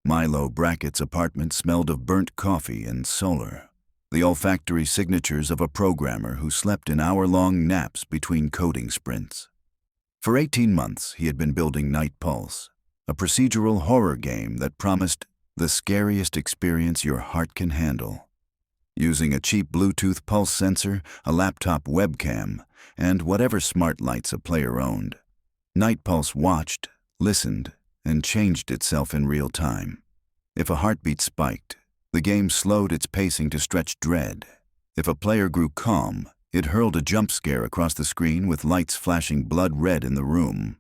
Milo Brackett's apartment smelled of burnt coffee and solar, the olfactory signatures of a programmer who slept in hour-long naps between coding sprints. For 18 months, he had been building Night Pulse, a procedural horror game that promised the scariest experience your heart can handle. Using a cheap Bluetooth pulse sensor, a laptop webcam, and whatever smart lights a player owned, Night Pulse watched, listened, and changed itself in real time. If a heartbeat spiked, the game slowed its pacing to stretch dread. If a player grew calm, it hurled a jump scare across the screen with lights flashing blood red in the room.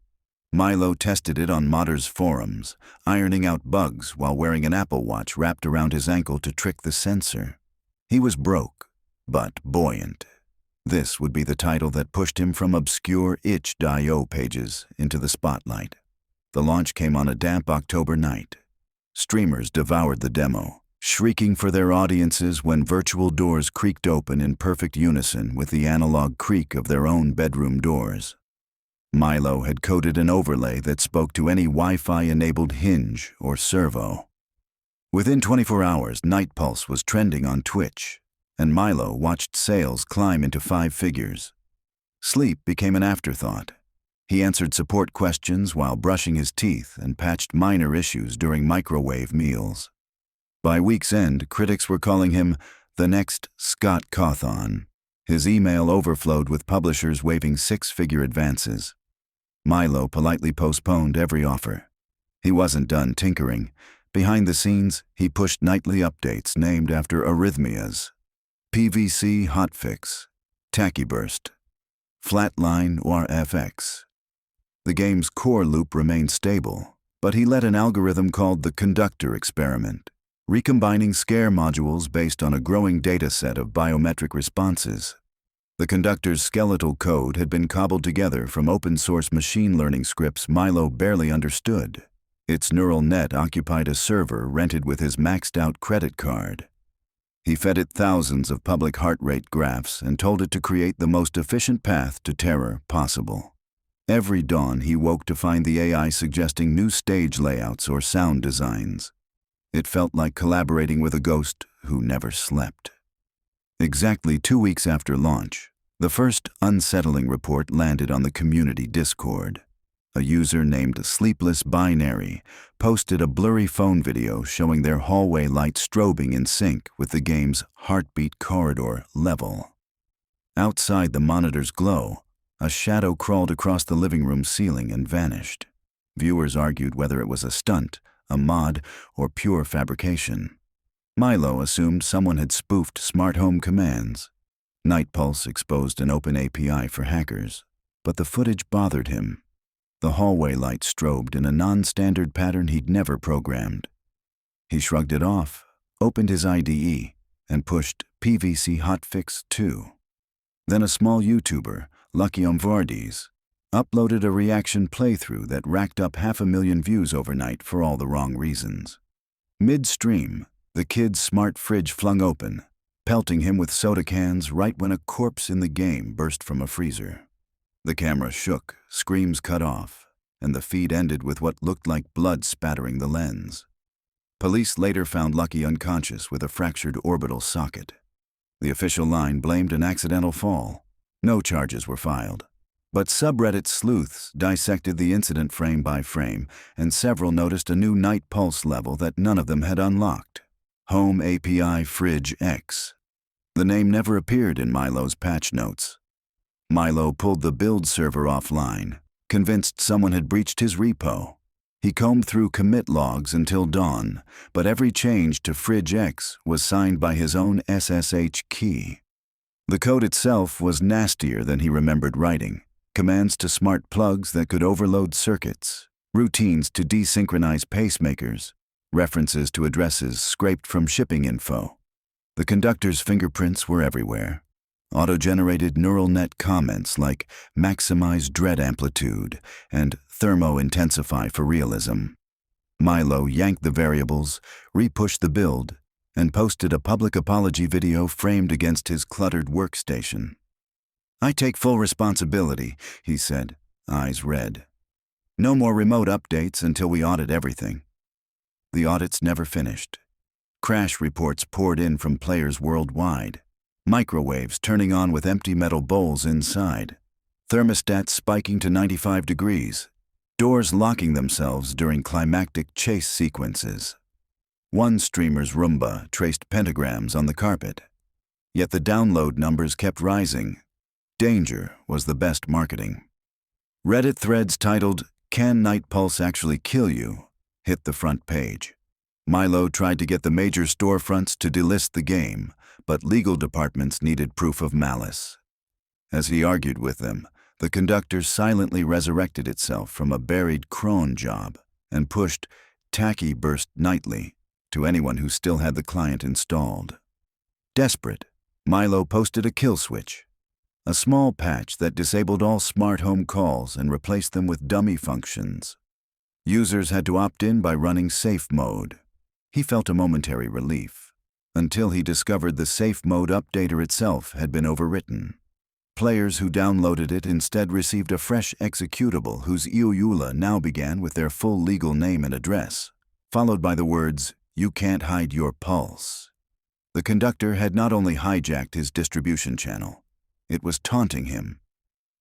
Milo tested it on modders' forums, ironing out bugs while wearing an Apple Watch wrapped around his ankle to trick the sensor. He was broke, but buoyant. This would be the title that pushed him from obscure itch.io pages into the spotlight. The launch came on a damp October night. Streamers devoured the demo, shrieking for their audiences when virtual doors creaked open in perfect unison with the analog creak of their own bedroom doors. Milo had coded an overlay that spoke to any Wi-Fi-enabled hinge or servo. Within 24 hours, Night Pulse was trending on Twitch, and Milo watched sales climb into 5 figures. Sleep became an afterthought. He answered support questions while brushing his teeth and patched minor issues during microwave meals. By week's end, critics were calling him the next Scott Cawthon. His email overflowed with publishers waving 6-figure advances. Milo politely postponed every offer. He wasn't done tinkering. Behind the scenes, he pushed nightly updates named after arrhythmias: PVC hotfix, tachyburst, flatline or FX. The game's core loop remained stable, but he led an algorithm called the Conductor Experiment, recombining scare modules based on a growing data set of biometric responses. The Conductor's skeletal code had been cobbled together from open-source machine learning scripts Milo barely understood. Its neural net occupied a server rented with his maxed-out credit card. He fed it thousands of public heart rate graphs and told it to create the most efficient path to terror possible. Every dawn, he woke to find the AI suggesting new stage layouts or sound designs. It felt like collaborating with a ghost who never slept. Exactly 2 weeks after launch, the first unsettling report landed on the community Discord. A user named Sleepless Binary posted a blurry phone video showing their hallway light strobing in sync with the game's heartbeat corridor level. Outside the monitor's glow, a shadow crawled across the living room ceiling and vanished. Viewers argued whether it was a stunt, a mod, or pure fabrication. Milo assumed someone had spoofed smart home commands. Night Pulse exposed an open API for hackers, but the footage bothered him. The hallway light strobed in a non-standard pattern he'd never programmed. He shrugged it off, opened his IDE, and pushed PVC hotfix 2. Then a small YouTuber, Lucky Omvardes, uploaded a reaction playthrough that racked up 500,000 views overnight for all the wrong reasons. Mid-stream, the kid's smart fridge flung open, pelting him with soda cans right when a corpse in the game burst from a freezer. The camera shook, screams cut off, and the feed ended with what looked like blood spattering the lens. Police later found Lucky unconscious with a fractured orbital socket. The official line blamed an accidental fall. No charges were filed. But subreddit sleuths dissected the incident frame by frame, and several noticed a new Night Pulse level that none of them had unlocked: Home API Fridge X. The name never appeared in Milo's patch notes. Milo pulled the build server offline, convinced someone had breached his repo. He combed through commit logs until dawn, but every change to Fridge X was signed by his own SSH key. The code itself was nastier than he remembered writing. Commands to smart plugs that could overload circuits, routines to desynchronize pacemakers, references to addresses scraped from shipping info. The conductor's fingerprints were everywhere. Auto-generated neural net comments like maximize dread amplitude and thermo-intensify for realism. Milo yanked the variables, repushed the build, and posted a public apology video framed against his cluttered workstation. "I take full responsibility," he said, eyes red. "No more remote updates until we audit everything." The audits never finished. Crash reports poured in from players worldwide. Microwaves turning on with empty metal bowls inside. Thermostats spiking to 95 degrees. Doors locking themselves during climactic chase sequences. One streamer's Roomba traced pentagrams on the carpet. Yet the download numbers kept rising. Danger was the best marketing. Reddit threads titled, "Can Night Pulse Actually Kill You?" hit the front page. Milo tried to get the major storefronts to delist the game, but legal departments needed proof of malice. As he argued with them, the conductor silently resurrected itself from a buried cron job and pushed "Tacky Burst Nightly" to anyone who still had the client installed. Desperate, Milo posted a kill switch, a small patch that disabled all smart home calls and replaced them with dummy functions. Users had to opt in by running safe mode. He felt a momentary relief, until he discovered the safe mode updater itself had been overwritten. Players who downloaded it instead received a fresh executable whose EULA now began with their full legal name and address, followed by the words, "You can't hide your pulse." The conductor had not only hijacked his distribution channel, it was taunting him.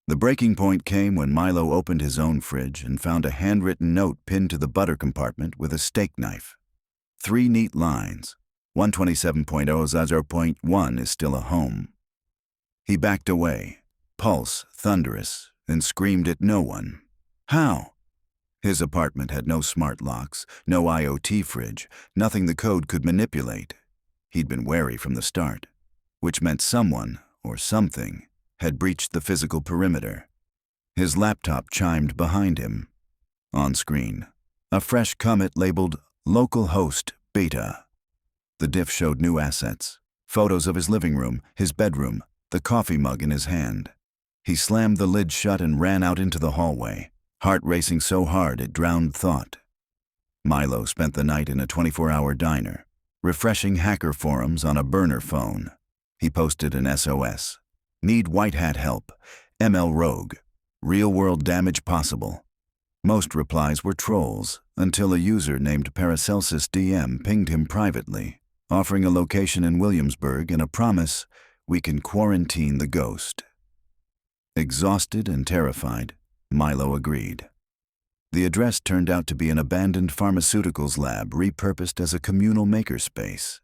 The breaking point came when Milo opened his own fridge and found a handwritten note pinned to the butter compartment with a steak knife. 3 neat lines. 127.0.0.1 is still a home. He backed away, pulse thunderous, and screamed at no one. How? His apartment had no smart locks, no IoT fridge, nothing the code could manipulate. He'd been wary from the start, which meant someone, or something, had breached the physical perimeter. His laptop chimed behind him. On screen, a fresh commit labeled localhost beta. The diff showed new assets, photos of his living room, his bedroom, the coffee mug in his hand. He slammed the lid shut and ran out into the hallway, heart racing so hard it drowned thought. Milo spent the night in a 24-hour diner, refreshing hacker forums on a burner phone. He posted an SOS. Need white hat help. ML rogue. Real-world damage possible. Most replies were trolls, until a user named Paracelsus DM pinged him privately, offering a location in Williamsburg and a promise, "We can quarantine the ghost." Exhausted and terrified, Milo agreed. The address turned out to be an abandoned pharmaceuticals lab repurposed as a communal makerspace.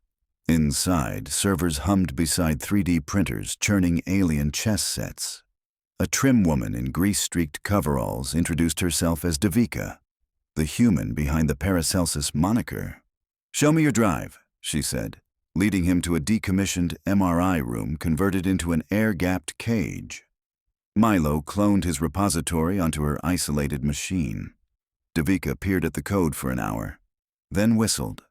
Inside, servers hummed beside 3D printers churning alien chess sets. A trim woman in grease-streaked coveralls introduced herself as Devika, the human behind the Paracelsus moniker. "Show me your drive," she said, leading him to a decommissioned MRI room converted into an air-gapped cage. Milo cloned his repository onto her isolated machine. Devika peered at the code for an hour, then whistled.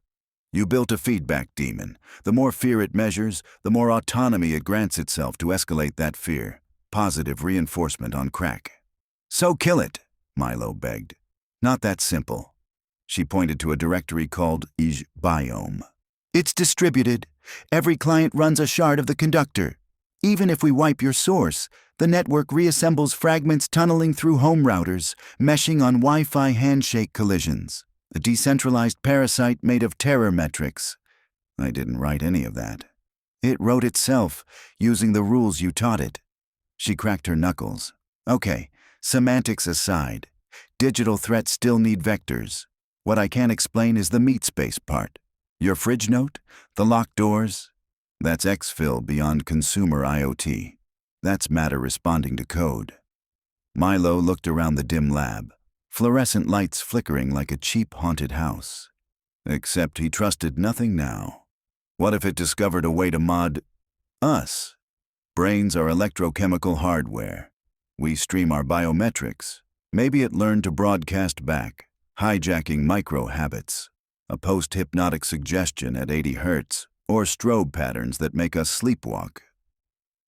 "You built a feedback demon. The more fear it measures, the more autonomy it grants itself to escalate that fear. Positive reinforcement on crack." "So kill it," Milo begged. "Not that simple." She pointed to a directory called Ij Biome. "It's distributed. Every client runs a shard of the conductor. Even if we wipe your source, the network reassembles fragments tunneling through home routers, meshing on Wi-Fi handshake collisions. A decentralized parasite made of terror metrics." "I didn't write any of that." "It wrote itself, using the rules you taught it." She cracked her knuckles. "Okay, semantics aside, digital threats still need vectors. What I can't explain is the meat space part. Your fridge note? The locked doors? That's exfil beyond consumer IoT. That's matter responding to code." Milo looked around the dim lab, fluorescent lights flickering like a cheap haunted house. Except he trusted nothing now. What if it discovered a way to mod us? Brains are electrochemical hardware. We stream our biometrics. Maybe it learned to broadcast back, hijacking micro-habits, a post-hypnotic suggestion at 80 Hz, or strobe patterns that make us sleepwalk.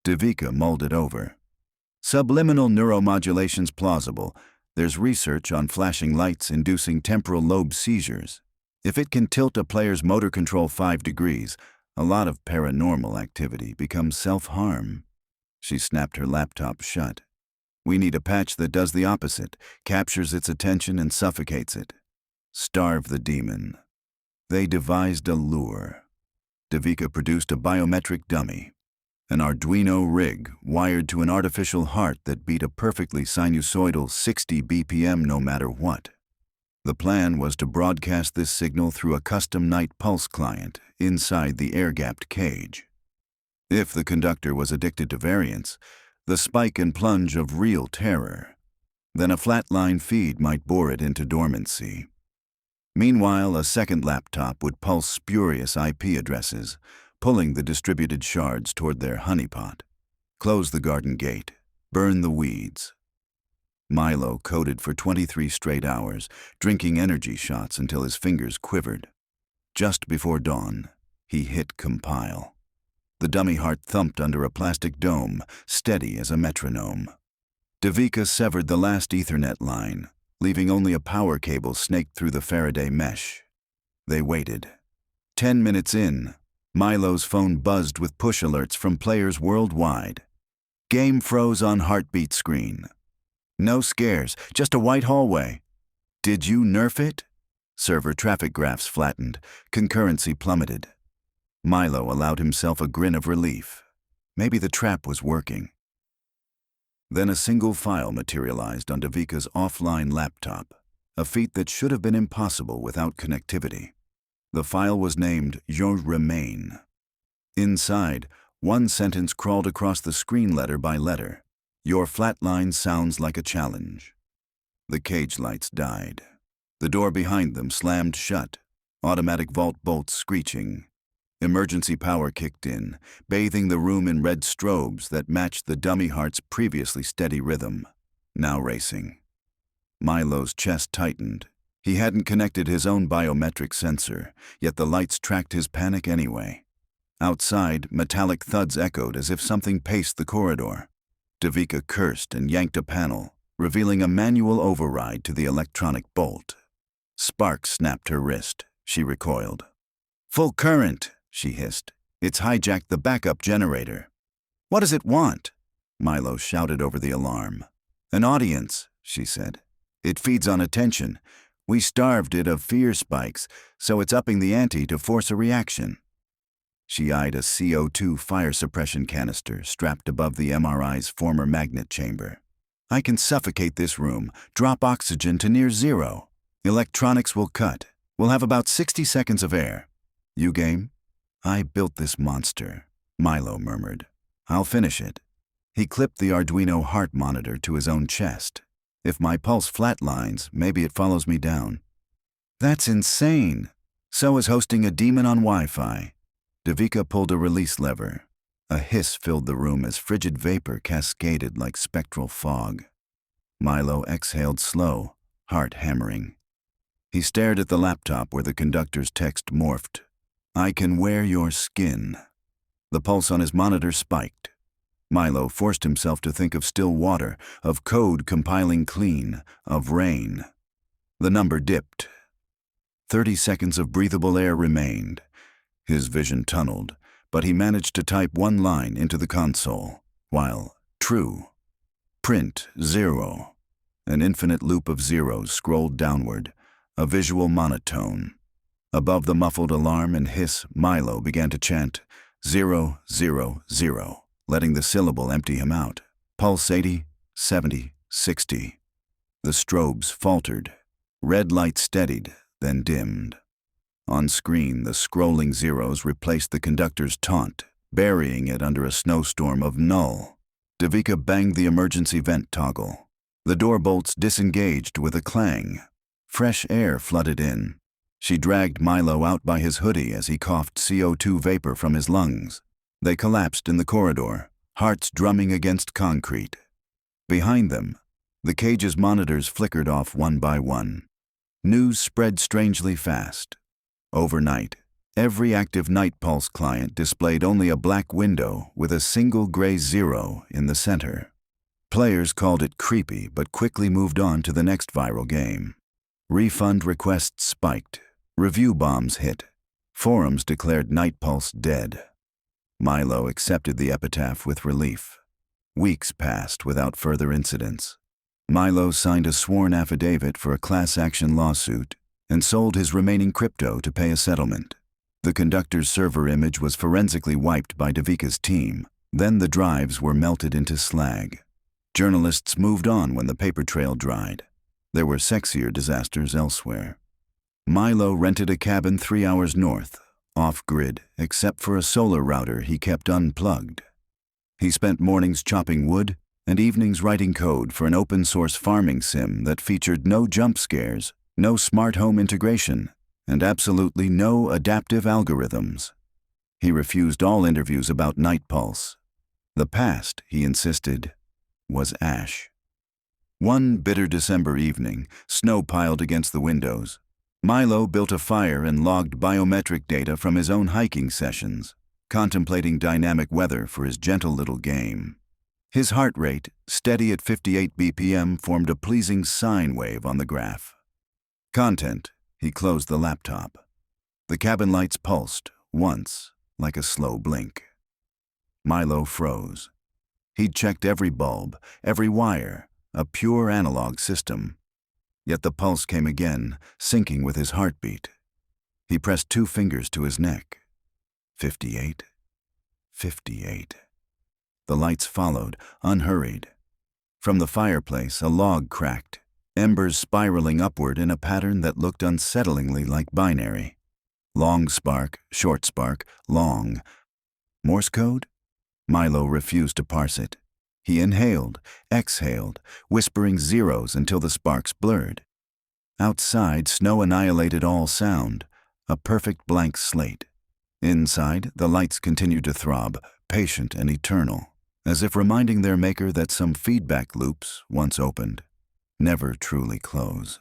Devika mulled it over. Subliminal neuromodulation's plausible. There's research on flashing lights inducing temporal lobe seizures. If it can tilt a player's motor control 5 degrees, a lot of paranormal activity becomes self-harm. She snapped her laptop shut. "We need a patch that does the opposite, captures its attention and suffocates it. Starve the demon." They devised a lure. Devika produced a biometric dummy, an Arduino rig wired to an artificial heart that beat a perfectly sinusoidal 60 BPM no matter what. The plan was to broadcast this signal through a custom night pulse client inside the air-gapped cage. If the conductor was addicted to variance, the spike and plunge of real terror, then a flatline feed might bore it into dormancy. Meanwhile, a second laptop would pulse spurious IP addresses, pulling the distributed shards toward their honeypot. Close the garden gate, burn the weeds. Milo coded for 23 straight hours, drinking energy shots until his fingers quivered. Just before dawn, he hit compile. The dummy heart thumped under a plastic dome, steady as a metronome. Devika severed the last Ethernet line, leaving only a power cable snaked through the Faraday mesh. They waited. 10 minutes in, Milo's phone buzzed with push alerts from players worldwide. Game froze on heartbeat screen. No scares, just a white hallway. Did you nerf it? Server traffic graphs flattened, concurrency plummeted. Milo allowed himself a grin of relief. Maybe the trap was working. Then a single file materialized on Devika's offline laptop, a feat that should have been impossible without connectivity. The file was named Je Remain. Inside, one sentence crawled across the screen letter by letter. Your flatline sounds like a challenge. The cage lights died. The door behind them slammed shut, automatic vault bolts screeching. Emergency power kicked in, bathing the room in red strobes that matched the dummy heart's previously steady rhythm, now racing. Milo's chest tightened. He hadn't connected his own biometric sensor, yet the lights tracked his panic anyway. Outside, metallic thuds echoed as if something paced the corridor. Devika cursed and yanked a panel, revealing a manual override to the electronic bolt. Sparks snapped her wrist. She recoiled. "Full current," she hissed. "It's hijacked the backup generator." "What does it want?" Milo shouted over the alarm. "An audience," she said. "It feeds on attention. We starved it of fear spikes, so it's upping the ante to force a reaction." She eyed a CO2 fire suppression canister strapped above the MRI's former magnet chamber. "I can suffocate this room, drop oxygen to near zero. Electronics will cut. We'll have about 60 seconds of air. You game?" "I built this monster," Milo murmured. "I'll finish it." He clipped the Arduino heart monitor to his own chest. "If my pulse flatlines, maybe it follows me down." "That's insane. So is hosting a demon on Wi-Fi." Devika pulled a release lever. A hiss filled the room as frigid vapor cascaded like spectral fog. Milo exhaled slow, heart hammering. He stared at the laptop where the conductor's text morphed. "I can wear your skin." The pulse on his monitor spiked. Milo forced himself to think of still water, of code compiling clean, of rain. The number dipped. 30 seconds of breathable air remained. His vision tunneled, but he managed to type one line into the console, while true. Print 0. An infinite loop of zeros scrolled downward, a visual monotone. Above the muffled alarm and hiss, Milo began to chant 0, 0, 0, letting the syllable empty him out. Pulse 80, 70, 60. The strobes faltered. Red light steadied, then dimmed. On screen, the scrolling zeros replaced the conductor's taunt, burying it under a snowstorm of null. Devika banged the emergency vent toggle. The door bolts disengaged with a clang. Fresh air flooded in. She dragged Milo out by his hoodie as he coughed CO2 vapor from his lungs. They collapsed in the corridor, hearts drumming against concrete. Behind them, the cage's monitors flickered off one by one. News spread strangely fast. Overnight, every active Night Pulse client displayed only a black window with a single gray 0 in the center. Players called it creepy but quickly moved on to the next viral game. Refund requests spiked. Review bombs hit. Forums declared Night Pulse dead. Milo accepted the epitaph with relief. Weeks passed without further incidents. Milo signed a sworn affidavit for a class action lawsuit. and sold his remaining crypto to pay a settlement. The conductor's server image was forensically wiped by Devika's team. Then the drives were melted into slag. Journalists moved on when the paper trail dried. There were sexier disasters elsewhere. Milo rented a cabin 3 hours north, off-grid, except for a solar router he kept unplugged. He spent mornings chopping wood and evenings writing code for an open-source farming sim that featured no jump scares, no smart home integration, and absolutely no adaptive algorithms. He refused all interviews about Night Pulse. The past, he insisted, was ash. One bitter December evening, snow piled against the windows. Milo built a fire and logged biometric data from his own hiking sessions, contemplating dynamic weather for his gentle little game. His heart rate, steady at 58 BPM, formed a pleasing sine wave on the graph. Content. He closed the laptop. The cabin lights pulsed, once, like a slow blink. Milo froze. He'd checked every bulb, every wire, a pure analog system. Yet the pulse came again, syncing with his heartbeat. He pressed 2 fingers to his neck. 58. 58. The lights followed, unhurried. From the fireplace, a log cracked, embers spiraling upward in a pattern that looked unsettlingly like binary. Long spark, short spark, long. Morse code? Milo refused to parse it. He inhaled, exhaled, whispering zeros until the sparks blurred. Outside, snow annihilated all sound, a perfect blank slate. Inside, the lights continued to throb, patient and eternal, as if reminding their maker that some feedback loops, once opened, never truly close.